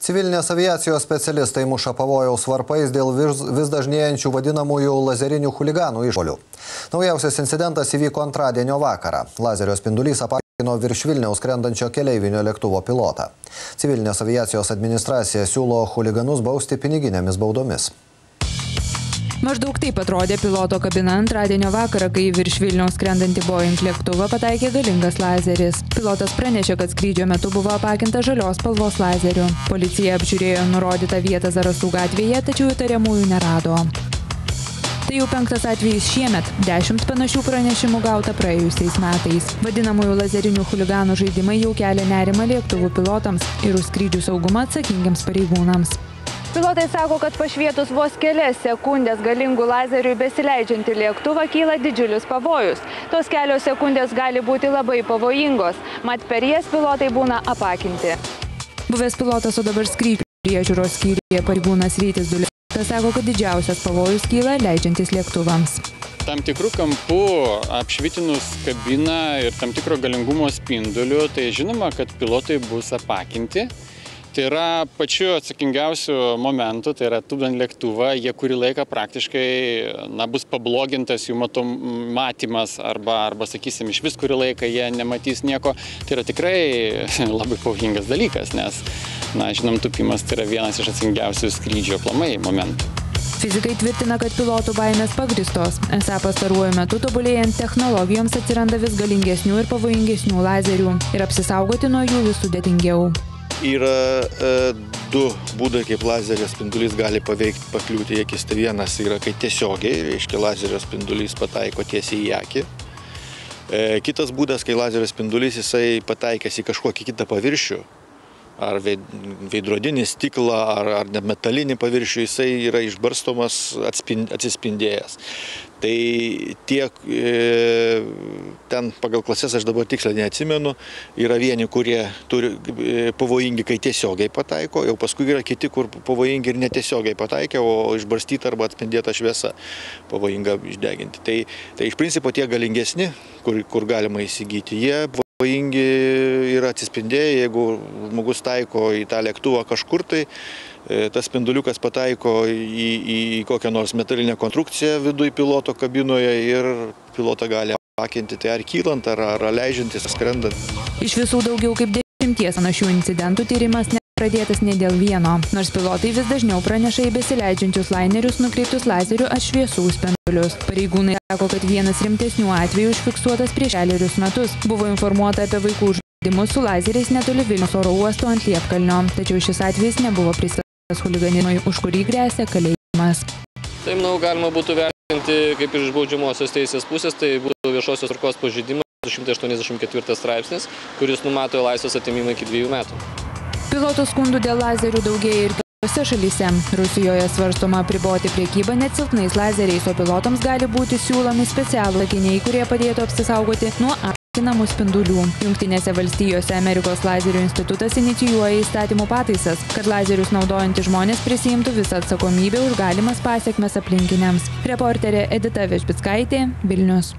Civilinės aviacijos specialistai muša pavojaus varpais dėl vis dažnėjančių vadinamųjų lazerinių chuliganų išpuolių. Naujausias incidentas įvyko antradienio vakarą. Lazerio spindulys apakino virš Vilniaus skrendančio keleivinio lėktuvo pilotą. Civilinės aviacijos administracija siūlo chuliganus bausti piniginėmis baudomis. Maždaug taip atrodė piloto kabina antradienio vakarą, kai virš Vilniaus skrendantį Boeing lėktuvą pataikė galingas lazeris. Pilotas pranešė, kad skrydžio metu buvo apakinta žalios spalvos lazeriu. Policija apžiūrėjo nurodytą vietą Zarasų gatvėje, tačiau įtariamųjų nerado. Tai jau 5. atvejis šiemet, 10 panašių pranešimų gauta praėjusiais metais. Vadinamųjų lazerinių chuliganų žaidimai jau kelia nerimą lėktuvų pilotams ir už skrydžių saugumą atsakingiams pareigūnams. Pilotai sako, kad pašvietus vos kelias sekundės galingų lazerių besileidžiantį lėktuvą kyla didžiulis pavojus. Tos kelios sekundės gali būti labai pavojingos, mat per jas pilotai būna apakinti. Buvęs pilotas, o dabar skrydžių priežiūros skyriuje pareigūnas Rytis Duliauskas sako, kad didžiausias pavojus kyla leidžiantis lėktuvams. Tam tikrų kampų apšvitinus kabiną ir tam tikro galingumo spinduliu, tai žinoma, kad pilotai bus apakinti. Tai yra pačiu atsakingiausiu momentu, tai yra tupdant lėktuvą, jie kurį laiką praktiškai bus pablogintas jų matymas arba sakysim, iš vis kurį laiką jie nematys nieko. Tai yra tikrai labai pavojingas dalykas, nes, žinom, tupimas tai yra vienas iš atsakingiausių skrydžio aplamai momentų. Fizikai tvirtina, kad pilotų baimės pagristos. Esą pastaruoju metu tobulėjant technologijoms atsiranda vis galingesnių ir pavojingesnių lazerių ir apsisaugoti nuo jų vis sudėtingiau. Yra du būdai, kaip lazerio spindulys gali pakliūti į akis. Tai vienas yra, kai tiesiogiai, reiškia, lazerio spindulys pataiko tiesiai į akį. Kitas būdas, kai lazerio spindulys jisai pataikęs į kažkokį kitą paviršių, ar veidrodinį stiklą, ar metalinį paviršių, jisai yra išbarstomas, atsispindėjęs. Tai tiek ten pagal klases, aš dabar tiksliai neatsimenu, yra vieni, kurie turi pavojingi, kai tiesiogiai pataiko, jau paskui yra kiti, kur pavojingi ir netiesiogiai pataikė, o išbarstyta arba atspindėta šviesa pavojinga išdeginti. Tai iš principo tie galingesni, kur galima įsigyti, jie pavojingi yra atsispindėję, jeigu žmogus taiko į tą lėktuvą kažkur, tai tas spinduliukas pataiko į kokią nors metalinę konstrukciją viduj piloto kabinoje ir pilotą gali apakinti, tai ar kylant, ar leidžiantis, skrendant. Iš visų daugiau kaip 10 panašių incidentų tyrimas nepradėtas ne dėl vieno, nors pilotai vis dažniau praneša į besileidžiančius lainerius nukreiptus lazerių ar šviesų spindulius. Pareigūnai sako, kad vienas rimtesnių atvejų užfiksuotas prieš 4 metus. Buvo informuota apie vaikų žaidimus su lazeriais netoli Vilniaus oro uosto ant Liepkalnio, tačiau šis atvejis nebuvo pristatytas chuliganizmui, už kurį gresia kalėjimas. Tai, galima būtų vertinti kaip iš baudžiamosios teisės pusės, tai būtų viešosios tvarkos pažeidimas 284 straipsnis, kuris numato laisvės atėmimą iki 2 metų. Pilotų skundų dėl lazerių daugėja ir kitose šalyse. Rusijoje svarstoma apriboti priekybą net silpnais lazeriais, o pilotams gali būti siūlomi specialūs akiniai, kurie padėtų apsisaugoti nuo akinamų spindulių. Jungtinėse valstijose Amerikos lazerių institutas inicijuoja įstatymų pataisas, kad lazerius naudojantys žmonės prisiimtų visą atsakomybę už galimas pasekmes aplinkiniams. Reporterė Edita Vežbickaitė, Vilnius.